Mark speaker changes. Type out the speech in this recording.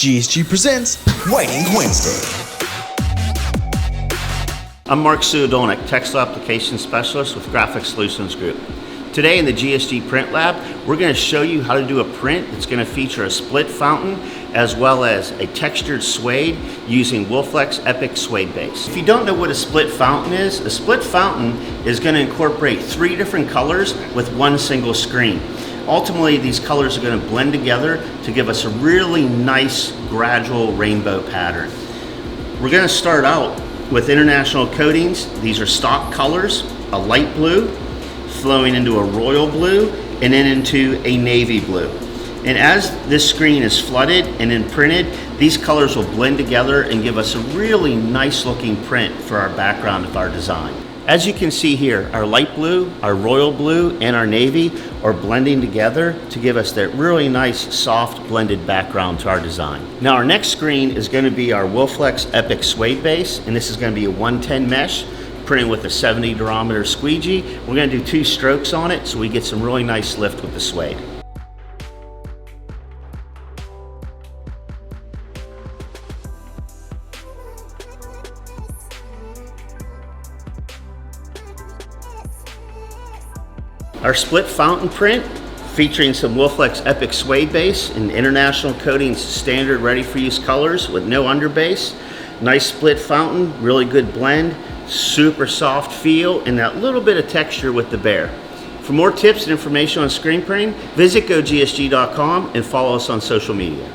Speaker 1: GSG presents Whiting Wednesday.
Speaker 2: I'm Mark Suadolnik, Textile Application Specialist with Graphic Solutions Group. Today in the GSG Print Lab, we're going to show you how to do a print that's going to feature a split fountain as well as a textured suede using Woolflex Epic Suede Base. If you don't know what a split fountain is, a split fountain is going to incorporate 3 different colors with one single screen. Ultimately, these colors are going to blend together to give us a really nice gradual rainbow pattern. We're going to start out with international coatings. These are stock colors, a light blue, flowing into a royal blue, and then into a navy blue. And as this screen is flooded and imprinted, these colors will blend together and give us a really nice looking print for our background of our design. As you can see here, our light blue, our royal blue, and our navy are blending together to give us that really nice, soft, blended background to our design. Now our next screen is going to be our Woolflex Epic Suede Base, and this is going to be a 110 mesh, printed with a 70 durometer squeegee. We're going to do 2 strokes on it so we get some really nice lift with the suede. Our split fountain print featuring some Woolflex Epic Suede Base and International Coatings standard ready for use colors with no underbase. Nice split fountain, really good blend, super soft feel, and that little bit of texture with the bear. For more tips and information on screen printing, visit gogsg.com and follow us on social media.